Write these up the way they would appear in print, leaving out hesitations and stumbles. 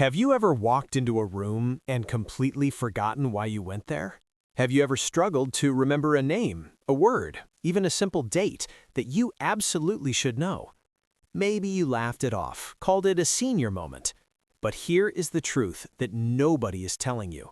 Have you ever walked into a room and completely forgotten why you went there? Have you ever struggled to remember a name, a word, even a simple date that you absolutely should know? Maybe you laughed it off, called it a senior moment. But here is the truth that nobody is telling you.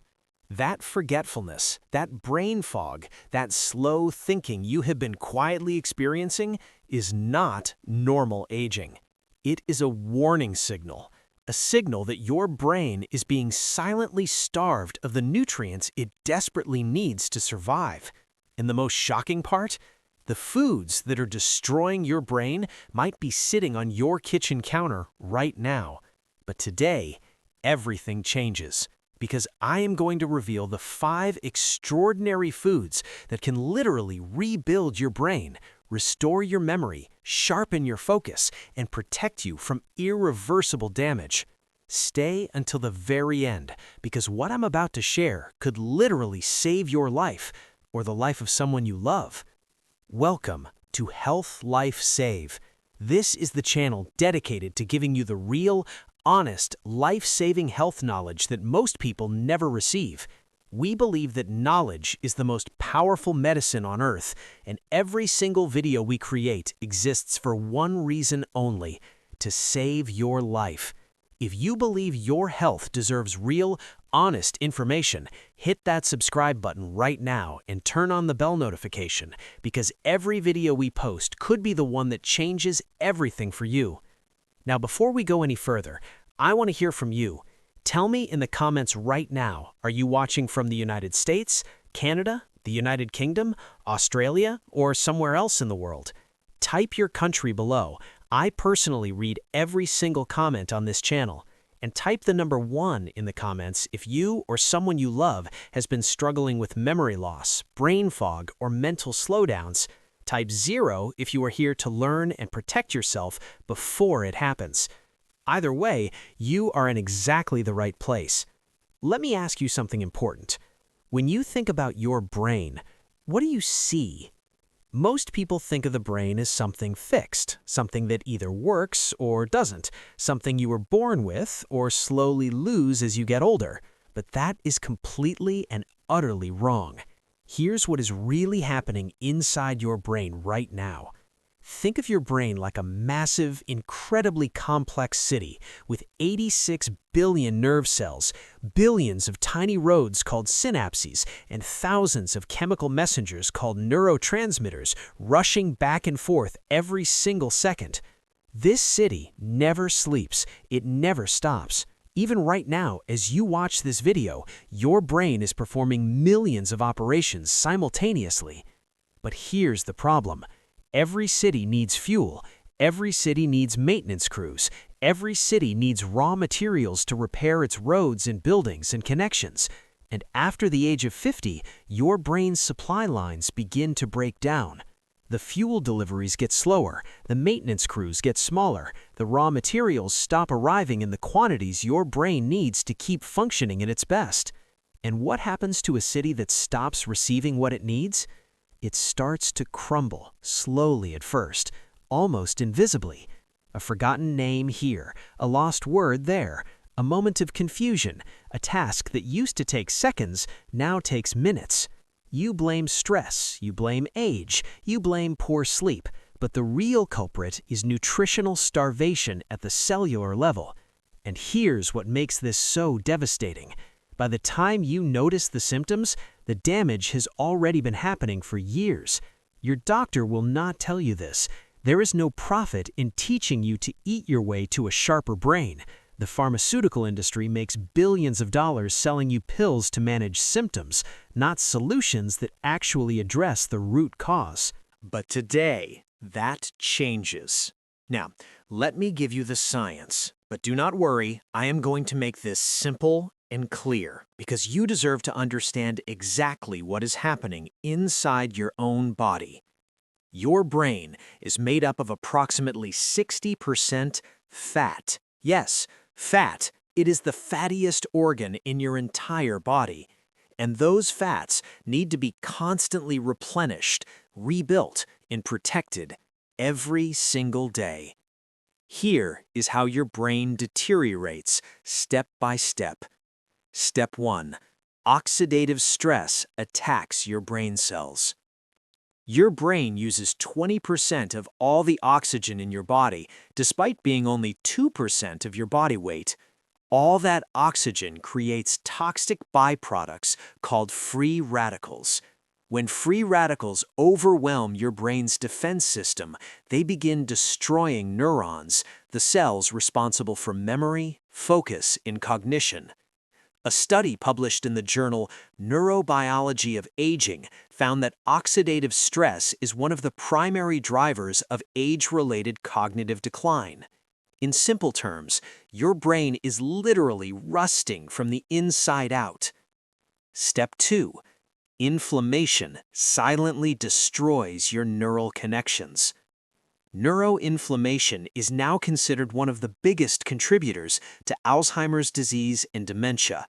That forgetfulness, that brain fog, that slow thinking you have been quietly experiencing is not normal aging. It is a warning signal. A signal that your brain is being silently starved of the nutrients it desperately needs to survive. And the most shocking part? The foods that are destroying your brain might be sitting on your kitchen counter right now. But today, everything changes, because I am going to reveal the 5 extraordinary foods that can literally rebuild your brain, restore your memory, sharpen your focus, and protect you from irreversible damage. Stay until the very end, because what I'm about to share could literally save your life or the life of someone you love. Welcome to Health Life Save. This is the channel dedicated to giving you the real, honest, life-saving health knowledge that most people never receive. We believe that knowledge is the most powerful medicine on earth, and every single video we create exists for one reason only: to save your life. If you believe your health deserves real, honest information, hit that subscribe button right now and turn on the bell notification, because every video we post could be the one that changes everything for you. Now, before we go any further, I want to hear from you. Tell me in the comments right now, are you watching from the United States, Canada, the United Kingdom, Australia, or somewhere else in the world? Type your country below. I personally read every single comment on this channel. And type the number 1 in the comments if you or someone you love has been struggling with memory loss, brain fog, or mental slowdowns. Type 0 if you are here to learn and protect yourself before it happens. Either way, you are in exactly the right place. Let me ask you something important. When you think about your brain, what do you see? Most people think of the brain as something fixed, something that either works or doesn't, something you were born with or slowly lose as you get older. But that is completely and utterly wrong. Here's what is really happening inside your brain right now. Think of your brain like a massive, incredibly complex city with 86 billion nerve cells, billions of tiny roads called synapses, and thousands of chemical messengers called neurotransmitters rushing back and forth every single second. This city never sleeps. It never stops. Even right now, as you watch this video, your brain is performing millions of operations simultaneously. But here's the problem. Every city needs fuel. Every city needs maintenance crews. Every city needs raw materials to repair its roads and buildings and connections. And after the age of 50, your brain's supply lines begin to break down. The fuel deliveries get slower, the maintenance crews get smaller, the raw materials stop arriving in the quantities your brain needs to keep functioning at its best. And what happens to a city that stops receiving what it needs? It starts to crumble, slowly at first, almost invisibly. A forgotten name here, a lost word there, a moment of confusion, a task that used to take seconds now takes minutes. You blame stress, you blame age, you blame poor sleep, but the real culprit is nutritional starvation at the cellular level. And here's what makes this so devastating. By the time you notice the symptoms, the damage has already been happening for years. Your doctor will not tell you this. There is no profit in teaching you to eat your way to a sharper brain. The pharmaceutical industry makes billions of dollars selling you pills to manage symptoms, not solutions that actually address the root cause. But today, that changes. Now, let me give you the science. But do not worry, I am going to make this simple and clear, because you deserve to understand exactly what is happening inside your own body. Your brain is made up of approximately 60% fat. Yes, fat. It is the fattiest organ in your entire body. And those fats need to be constantly replenished, rebuilt, and protected every single day. Here is how your brain deteriorates step by step. Step 1. Oxidative stress attacks your brain cells. Your brain uses 20% of all the oxygen in your body, despite being only 2% of your body weight. All that oxygen creates toxic byproducts called free radicals. When free radicals overwhelm your brain's defense system, they begin destroying neurons, the cells responsible for memory, focus, and cognition. A study published in the journal Neurobiology of Aging found that oxidative stress is one of the primary drivers of age-related cognitive decline. In simple terms, your brain is literally rusting from the inside out. Step 2. Inflammation silently destroys your neural connections. Neuroinflammation is now considered one of the biggest contributors to Alzheimer's disease and dementia.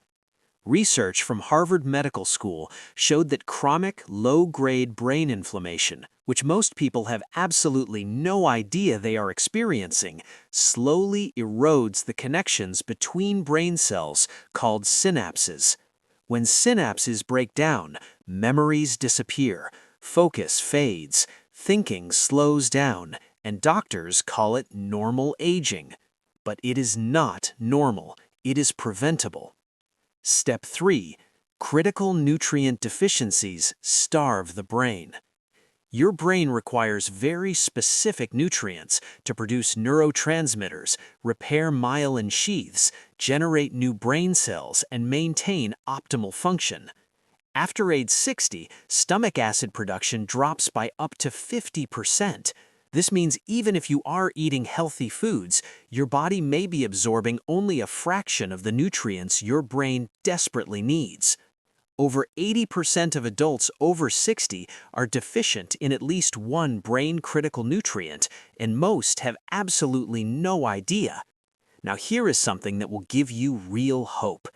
Research from Harvard Medical School showed that chronic, low-grade brain inflammation, which most people have absolutely no idea they are experiencing, slowly erodes the connections between brain cells called synapses. When synapses break down, memories disappear, focus fades, thinking slows down, and doctors call it normal aging. But it is not normal, it is preventable. Step 3. Critical nutrient deficiencies starve the brain. Your brain requires very specific nutrients to produce neurotransmitters, repair myelin sheaths, generate new brain cells, and maintain optimal function. After age 60, stomach acid production drops by up to 50%. This means even if you are eating healthy foods, your body may be absorbing only a fraction of the nutrients your brain desperately needs. Over 80% of adults over 60 are deficient in at least one brain-critical nutrient, and most have absolutely no idea. Now here is something that will give you real hope.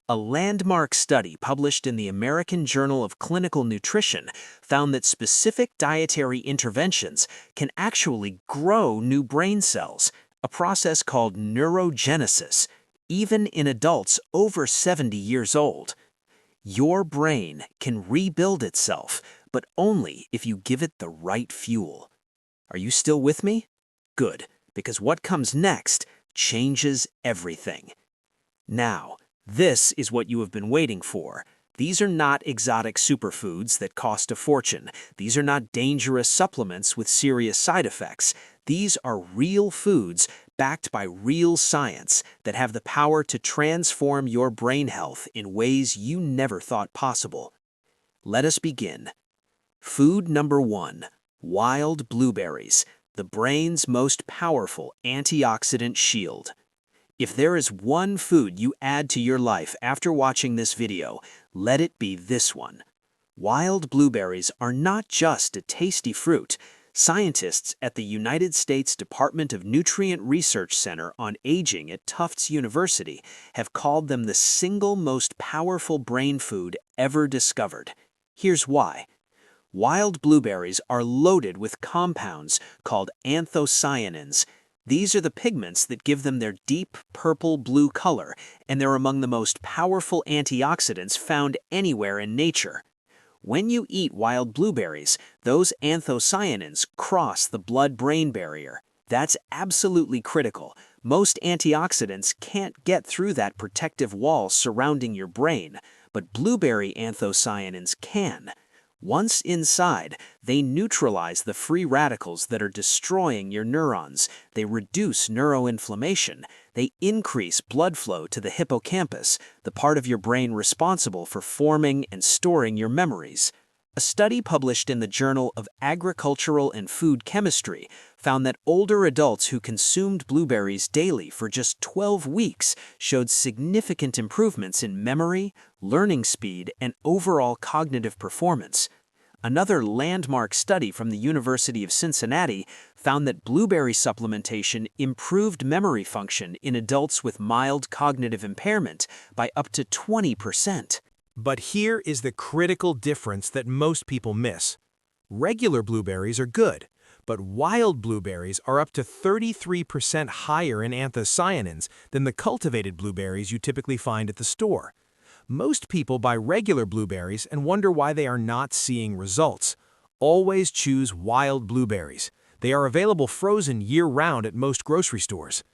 A landmark study published in the American Journal of Clinical Nutrition found that specific dietary interventions can actually grow new brain cells, a process called neurogenesis, even in adults over 70 years old. Your brain can rebuild itself, but only if you give it the right fuel. Are you still with me? Good, because what comes next changes everything. Now, this is what you have been waiting for. These are not exotic superfoods that cost a fortune. These are not dangerous supplements with serious side effects. These are real foods backed by real science that have the power to transform your brain health in ways you never thought possible. Let us begin. Food number 1, wild blueberries, the brain's most powerful antioxidant shield. If there is one food you add to your life after watching this video, let it be this one. Wild blueberries are not just a tasty fruit. Scientists at the United States Department of Nutrient Research Center on Aging at Tufts University have called them the single most powerful brain food ever discovered. Here's why. Wild blueberries are loaded with compounds called anthocyanins. These are the pigments that give them their deep purple-blue color, and they're among the most powerful antioxidants found anywhere in nature. When you eat wild blueberries, those anthocyanins cross the blood-brain barrier. That's absolutely critical. Most antioxidants can't get through that protective wall surrounding your brain, but blueberry anthocyanins can. Once inside, they neutralize the free radicals that are destroying your neurons. They reduce neuroinflammation. They increase blood flow to the hippocampus, the part of your brain responsible for forming and storing your memories. A study published in the Journal of Agricultural and Food Chemistry found that older adults who consumed blueberries daily for just 12 weeks showed significant improvements in memory, learning speed, and overall cognitive performance. Another landmark study from the University of Cincinnati found that blueberry supplementation improved memory function in adults with mild cognitive impairment by up to 20%. But here is the critical difference that most people miss. Regular blueberries are good, but wild blueberries are up to 33% higher in anthocyanins than the cultivated blueberries you typically find at the store. Most people buy regular blueberries and wonder why they are not seeing results. Always choose wild blueberries. They are available frozen year-round at most grocery stores.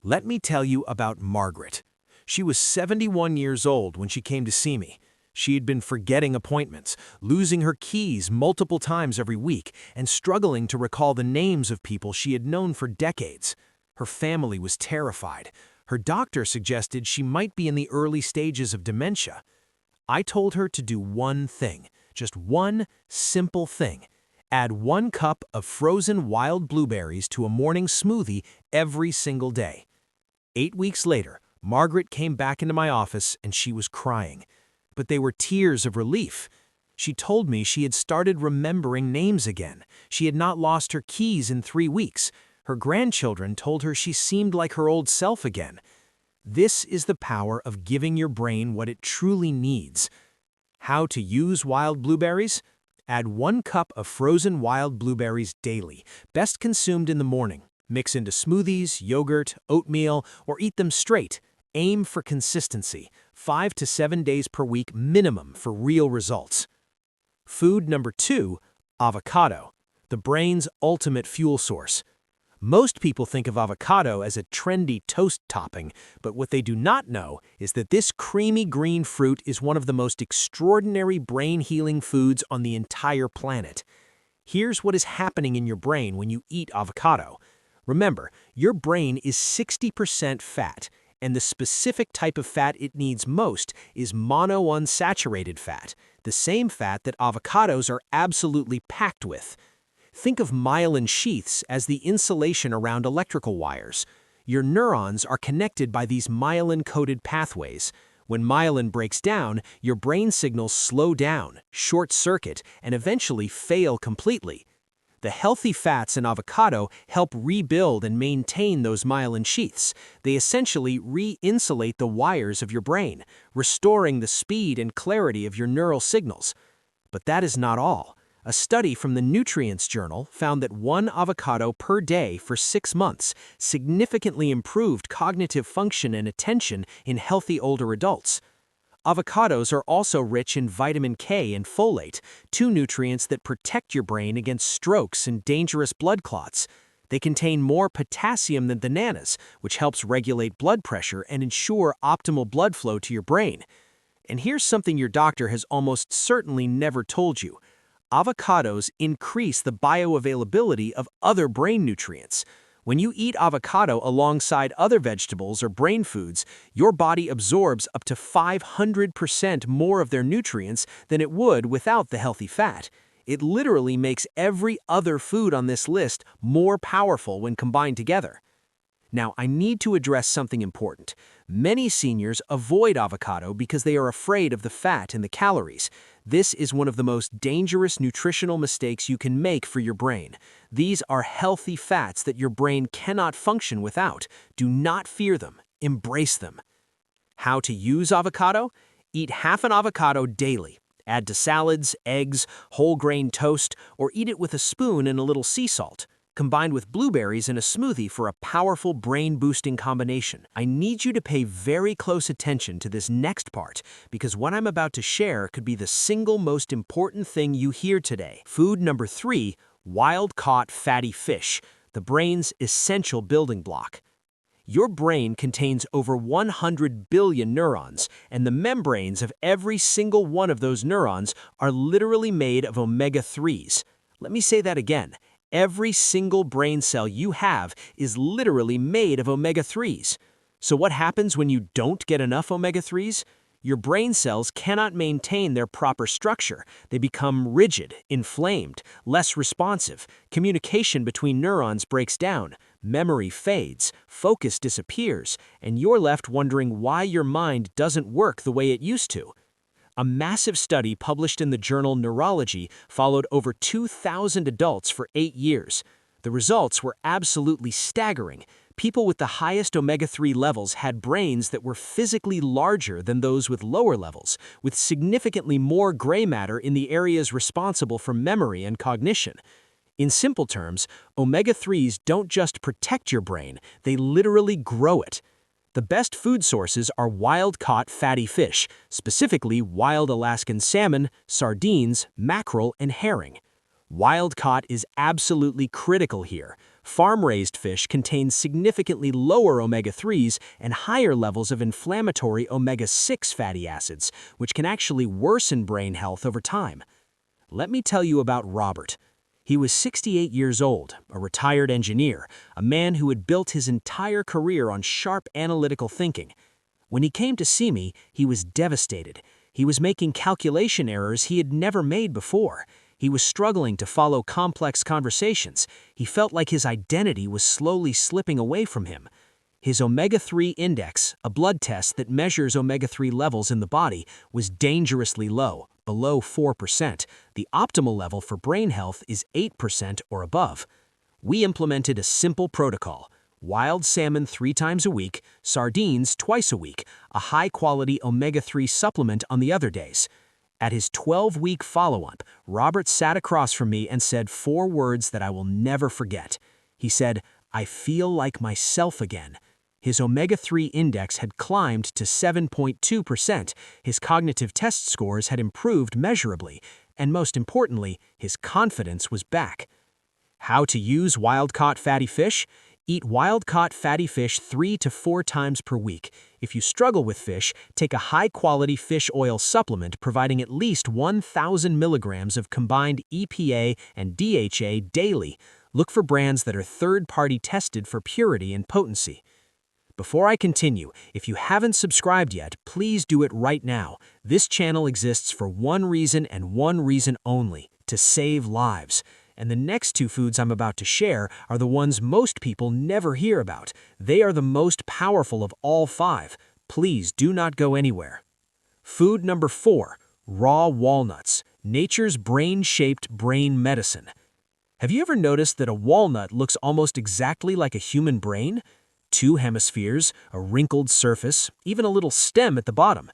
Let me tell you about Margaret. She was 71 years old when she came to see me. She had been forgetting appointments, losing her keys multiple times every week, and struggling to recall the names of people she had known for decades. Her family was terrified. Her doctor suggested she might be in the early stages of dementia. I told her to do one thing, just one simple thing. Add 1 cup of frozen wild blueberries to a morning smoothie every single day. 8 weeks later, Margaret came back into my office and she was crying. But they were tears of relief. She told me she had started remembering names again. She had not lost her keys in 3 weeks. Her grandchildren told her she seemed like her old self again. This is the power of giving your brain what it truly needs. How to use wild blueberries? Add 1 cup of frozen wild blueberries daily, best consumed in the morning. Mix into smoothies, yogurt, oatmeal, or eat them straight. Aim for consistency, 5 to 7 days per week minimum for real results. Food number 2, avocado, the brain's ultimate fuel source. Most people think of avocado as a trendy toast topping, but what they do not know is that this creamy green fruit is one of the most extraordinary brain-healing foods on the entire planet. Here's what is happening in your brain when you eat avocado. Remember, your brain is 60% fat, and the specific type of fat it needs most is monounsaturated fat, the same fat that avocados are absolutely packed with. Think of myelin sheaths as the insulation around electrical wires. Your neurons are connected by these myelin-coated pathways. When myelin breaks down, your brain signals slow down, short-circuit, and eventually fail completely. The healthy fats in avocado help rebuild and maintain those myelin sheaths. They essentially re-insulate the wires of your brain, restoring the speed and clarity of your neural signals. But that is not all. A study from the Nutrients Journal found that 1 avocado per day for 6 months significantly improved cognitive function and attention in healthy older adults. Avocados are also rich in vitamin K and folate, 2 nutrients that protect your brain against strokes and dangerous blood clots. They contain more potassium than bananas, which helps regulate blood pressure and ensure optimal blood flow to your brain. And here's something your doctor has almost certainly never told you. Avocados increase the bioavailability of other brain nutrients. When you eat avocado alongside other vegetables or brain foods, your body absorbs up to 500% more of their nutrients than it would without the healthy fat. It literally makes every other food on this list more powerful when combined together. Now, I need to address something important. Many seniors avoid avocado because they are afraid of the fat and the calories. This is one of the most dangerous nutritional mistakes you can make for your brain. These are healthy fats that your brain cannot function without. Do not fear them. Embrace them. How to use avocado? Eat half an avocado daily. Add to salads, eggs, whole grain toast, or eat it with a spoon and a little sea salt. Combined with blueberries in a smoothie for a powerful brain-boosting combination. I need you to pay very close attention to this next part, because what I'm about to share could be the single most important thing you hear today. Food number 3, wild-caught fatty fish, the brain's essential building block. Your brain contains over 100 billion neurons, and the membranes of every single one of those neurons are literally made of omega-3s. Let me say that again. Every single brain cell you have is literally made of omega-3s. So what happens when you don't get enough omega-3s? Your brain cells cannot maintain their proper structure. They become rigid, inflamed, less responsive. Communication between neurons breaks down. Memory fades, focus disappears, and you're left wondering why your mind doesn't work the way it used to. A massive study published in the journal Neurology followed over 2,000 adults for 8 years. The results were absolutely staggering. People with the highest omega-3 levels had brains that were physically larger than those with lower levels, with significantly more gray matter in the areas responsible for memory and cognition. In simple terms, omega-3s don't just protect your brain, they literally grow it. The best food sources are wild-caught fatty fish, specifically wild Alaskan salmon, sardines, mackerel, and herring. Wild-caught is absolutely critical here. Farm-raised fish contain significantly lower omega-3s and higher levels of inflammatory omega-6 fatty acids, which can actually worsen brain health over time. Let me tell you about Robert. He was 68 years old, a retired engineer, a man who had built his entire career on sharp analytical thinking. When he came to see me, he was devastated. He was making calculation errors he had never made before. He was struggling to follow complex conversations. He felt like his identity was slowly slipping away from him. His omega-3 index, a blood test that measures omega-3 levels in the body, was dangerously low, below 4%. The optimal level for brain health is 8% or above. We implemented a simple protocol: wild salmon 3 times a week, sardines twice a week, a high-quality omega-3 supplement on the other days. At his 12-week follow-up, Robert sat across from me and said 4 words that I will never forget. He said, "I feel like myself again." His omega-3 index had climbed to 7.2%, his cognitive test scores had improved measurably, and most importantly, his confidence was back. How to use wild-caught fatty fish? Eat wild-caught fatty fish 3 to 4 times per week. If you struggle with fish, take a high-quality fish oil supplement providing at least 1,000 milligrams of combined EPA and DHA daily. Look for brands that are third-party tested for purity and potency. Before I continue, if you haven't subscribed yet, please do it right now. This channel exists for one reason and one reason only: to save lives. And the next 2 foods I'm about to share are the ones most people never hear about. They are the most powerful of all 5. Please do not go anywhere. Food number 4, raw walnuts, nature's brain-shaped brain medicine. Have you ever noticed that a walnut looks almost exactly like a human brain? 2 hemispheres, a wrinkled surface, even a little stem at the bottom.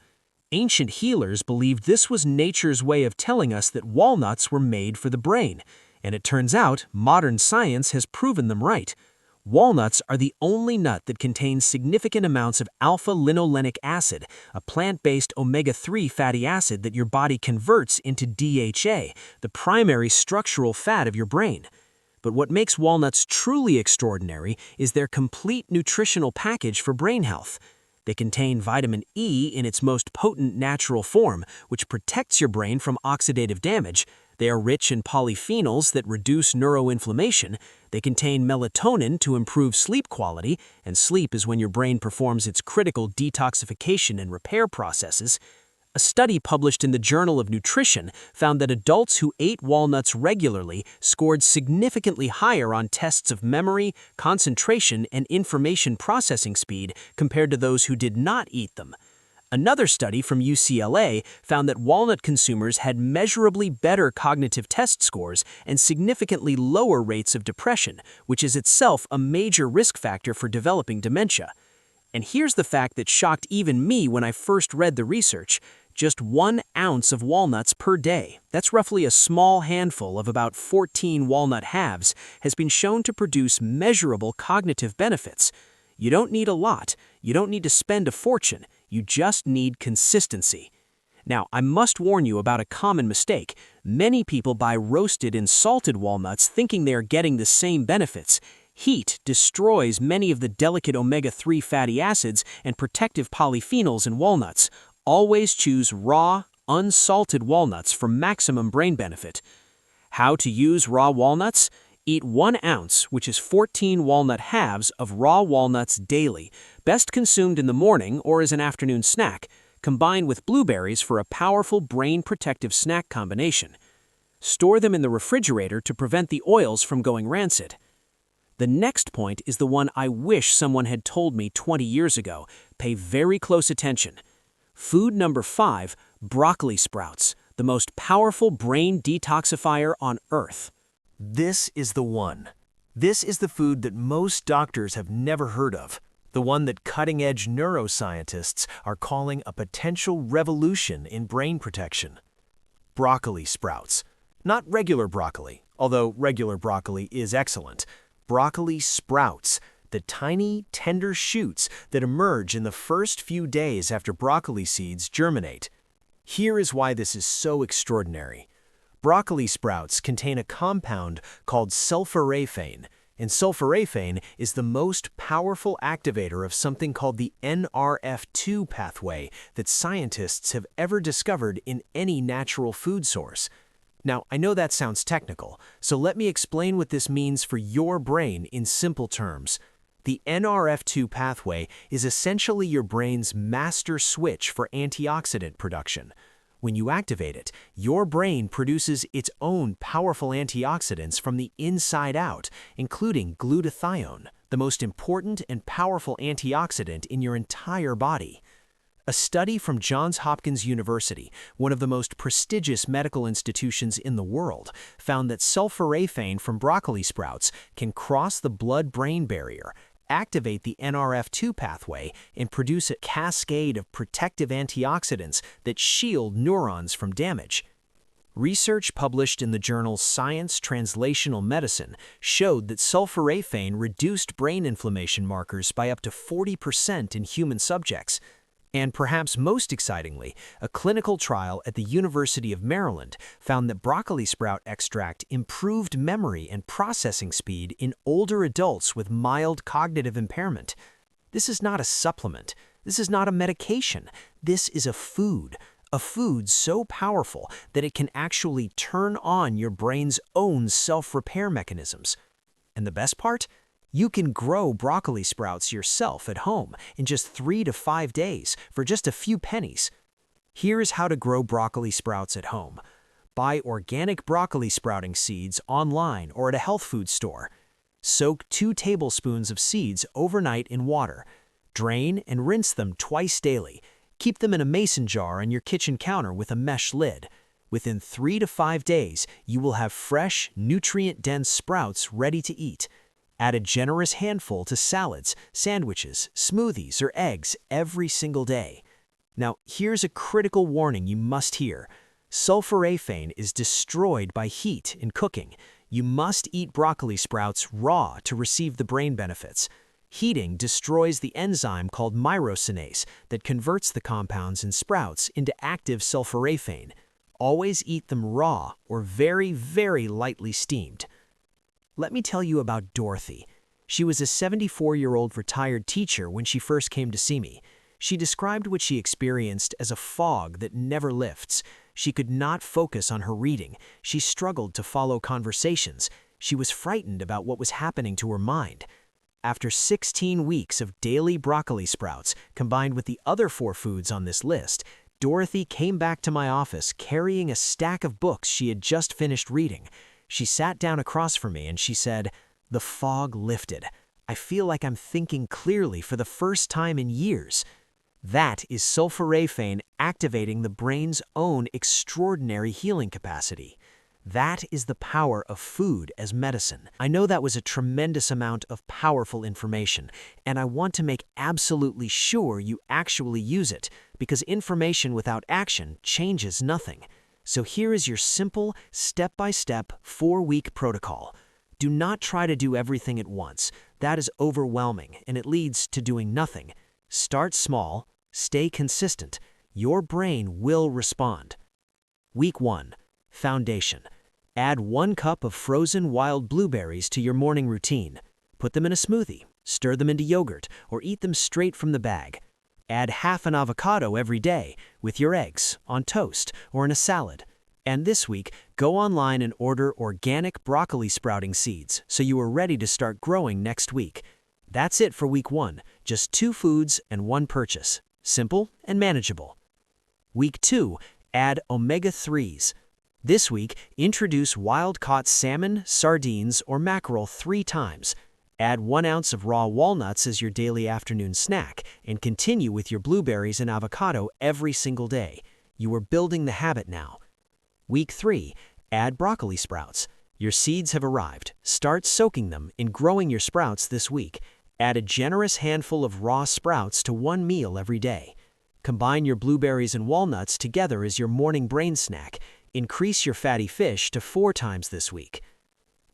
Ancient healers believed this was nature's way of telling us that walnuts were made for the brain, and it turns out modern science has proven them right. Walnuts are the only nut that contains significant amounts of alpha-linolenic acid, a plant-based omega-3 fatty acid that your body converts into DHA, the primary structural fat of your brain. But what makes walnuts truly extraordinary is their complete nutritional package for brain health. They contain vitamin E in its most potent natural form, which protects your brain from oxidative damage. They are rich in polyphenols that reduce neuroinflammation. They contain melatonin to improve sleep quality, and sleep is when your brain performs its critical detoxification and repair processes. A study published in the Journal of Nutrition found that adults who ate walnuts regularly scored significantly higher on tests of memory, concentration, and information processing speed compared to those who did not eat them. Another study from UCLA found that walnut consumers had measurably better cognitive test scores and significantly lower rates of depression, which is itself a major risk factor for developing dementia. And here's the fact that shocked even me when I first read the research: just 1 ounce of walnuts per day, that's roughly a small handful of about 14 walnut halves, has been shown to produce measurable cognitive benefits. You don't need a lot, you don't need to spend a fortune, you just need consistency. Now, I must warn you about a common mistake. Many people buy roasted and salted walnuts thinking they are getting the same benefits. Heat destroys many of the delicate omega-3 fatty acids and protective polyphenols in walnuts. Always choose raw, unsalted walnuts for maximum brain benefit. How to use raw walnuts? Eat 1 ounce, which is 14 walnut halves, of raw walnuts daily, best consumed in the morning or as an afternoon snack. Combine with blueberries for a powerful brain-protective snack combination. Store them in the refrigerator to prevent the oils from going rancid. The next point is the one I wish someone had told me 20 years ago. Pay very close attention. Food number 5, broccoli sprouts, the most powerful brain detoxifier on Earth. This is the one. This is the food that most doctors have never heard of. The one that cutting-edge neuroscientists are calling a potential revolution in brain protection. Broccoli sprouts. Not regular broccoli, although regular broccoli is excellent. Broccoli sprouts, the tiny, tender shoots that emerge in the first few days after broccoli seeds germinate. Here is why this is so extraordinary. Broccoli sprouts contain a compound called sulforaphane, and sulforaphane is the most powerful activator of something called the NRF2 pathway that scientists have ever discovered in any natural food source. Now, I know that sounds technical, so let me explain what this means for your brain in simple terms. The NRF2 pathway is essentially your brain's master switch for antioxidant production. When you activate it, your brain produces its own powerful antioxidants from the inside out, including glutathione, the most important and powerful antioxidant in your entire body. A study from Johns Hopkins University, one of the most prestigious medical institutions in the world, found that sulforaphane from broccoli sprouts can cross the blood-brain barrier, activate the NRF2 pathway, and produce a cascade of protective antioxidants that shield neurons from damage. Research published in the journal Science Translational Medicine showed that sulforaphane reduced brain inflammation markers by up to 40% in human subjects. And perhaps most excitingly, a clinical trial at the University of Maryland found that broccoli sprout extract improved memory and processing speed in older adults with mild cognitive impairment. This is not a supplement. This is not a medication. This is a food so powerful that it can actually turn on your brain's own self-repair mechanisms. And the best part? You can grow broccoli sprouts yourself at home in just 3 to 5 days for just a few pennies. Here's how to grow broccoli sprouts at home. Buy organic broccoli sprouting seeds online or at a health food store. Soak 2 tablespoons of seeds overnight in water. Drain and rinse them twice daily. Keep them in a mason jar on your kitchen counter with a mesh lid. Within 3 to 5 days, you will have fresh, nutrient-dense sprouts ready to eat. Add a generous handful to salads, sandwiches, smoothies, or eggs every single day. Now, here's a critical warning you must hear. Sulforaphane is destroyed by heat in cooking. You must eat broccoli sprouts raw to receive the brain benefits. Heating destroys the enzyme called myrosinase that converts the compounds in sprouts into active sulforaphane. Always eat them raw or very, very lightly steamed. Let me tell you about Dorothy. She was a 74-year-old retired teacher when she first came to see me. She described what she experienced as a fog that never lifts. She could not focus on her reading. She struggled to follow conversations. She was frightened about what was happening to her mind. After 16 weeks of daily broccoli sprouts, combined with the other 4 foods on this list, Dorothy came back to my office carrying a stack of books she had just finished reading. She sat down across from me and she said, "The fog lifted. I feel like I'm thinking clearly for the first time in years." That is sulforaphane activating the brain's own extraordinary healing capacity. That is the power of food as medicine. I know that was a tremendous amount of powerful information, and I want to make absolutely sure you actually use it, because information without action changes nothing. So here is your simple, step-by-step, 4-week protocol. Do not try to do everything at once. That is overwhelming, and it leads to doing nothing. Start small, stay consistent. Your brain will respond. Week 1. Foundation. Add 1 cup of frozen wild blueberries to your morning routine. Put them in a smoothie, stir them into yogurt, or eat them straight from the bag. Add half an avocado every day with your eggs, on toast, or in a salad. And this week, go online and order organic broccoli sprouting seeds so you are ready to start growing next week. That's it for week 1, just 2 foods and 1 purchase. Simple and manageable. Week 2, add omega-3s. This week, introduce wild-caught salmon, sardines, or mackerel 3 times. Add 1 ounce of raw walnuts as your daily afternoon snack, and continue with your blueberries and avocado every single day. You are building the habit now. Week 3, add broccoli sprouts. Your seeds have arrived. Start soaking them and growing your sprouts this week. Add a generous handful of raw sprouts to 1 meal every day. Combine your blueberries and walnuts together as your morning brain snack. Increase your fatty fish to 4 times this week.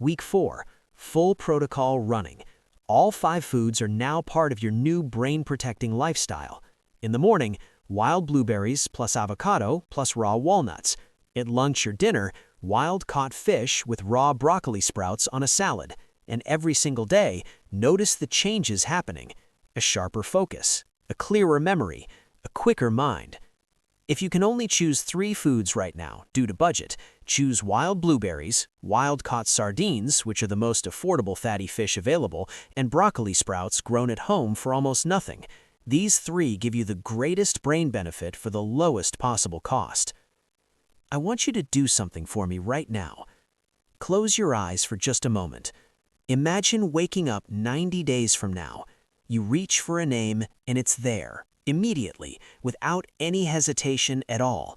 Week 4, full protocol running. All 5 foods are now part of your new brain-protecting lifestyle. In the morning, wild blueberries plus avocado plus raw walnuts. At lunch or dinner, wild-caught fish with raw broccoli sprouts on a salad. And every single day, notice the changes happening. A sharper focus, a clearer memory, a quicker mind. If you can only choose 3 foods right now, due to budget, choose wild blueberries, wild-caught sardines, which are the most affordable fatty fish available, and broccoli sprouts grown at home for almost nothing. These 3 give you the greatest brain benefit for the lowest possible cost. I want you to do something for me right now. Close your eyes for just a moment. Imagine waking up 90 days from now. You reach for a name, and it's there. Immediately, without any hesitation at all.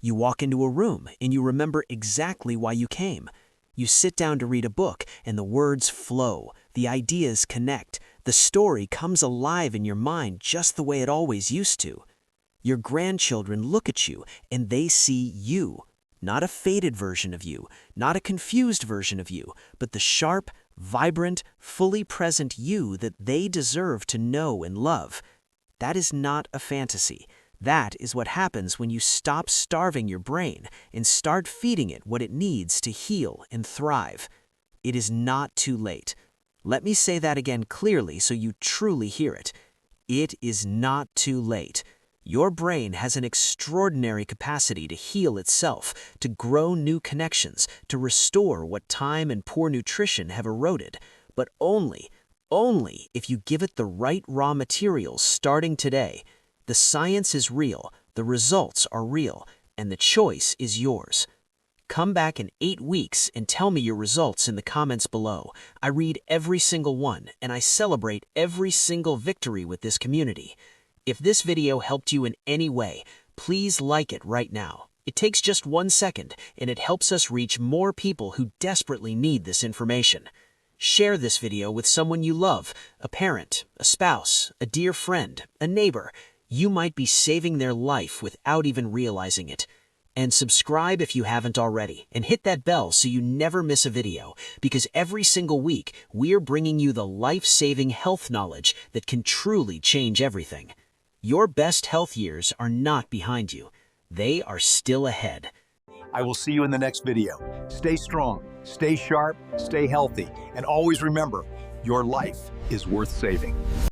You walk into a room and you remember exactly why you came. You sit down to read a book and the words flow, the ideas connect, the story comes alive in your mind just the way it always used to. Your grandchildren look at you and they see you. Not a faded version of you, not a confused version of you, but the sharp, vibrant, fully present you that they deserve to know and love. That is not a fantasy. That is what happens when you stop starving your brain and start feeding it what it needs to heal and thrive. It is not too late. Let me say that again clearly so you truly hear it. It is not too late. Your brain has an extraordinary capacity to heal itself, to grow new connections, to restore what time and poor nutrition have eroded, but only if you give it the right raw materials starting today. The science is real, the results are real, and the choice is yours. Come back in 8 weeks and tell me your results in the comments below. I read every single one, and I celebrate every single victory with this community. If this video helped you in any way, please like it right now. It takes just 1 second, and it helps us reach more people who desperately need this information. Share this video with someone you love, a parent, a spouse, a dear friend, a neighbor. You might be saving their life without even realizing it. And subscribe if you haven't already, and hit that bell so you never miss a video, because every single week, we're bringing you the life-saving health knowledge that can truly change everything. Your best health years are not behind you. They are still ahead. I will see you in the next video. Stay strong, stay sharp, stay healthy, and always remember, your life is worth saving.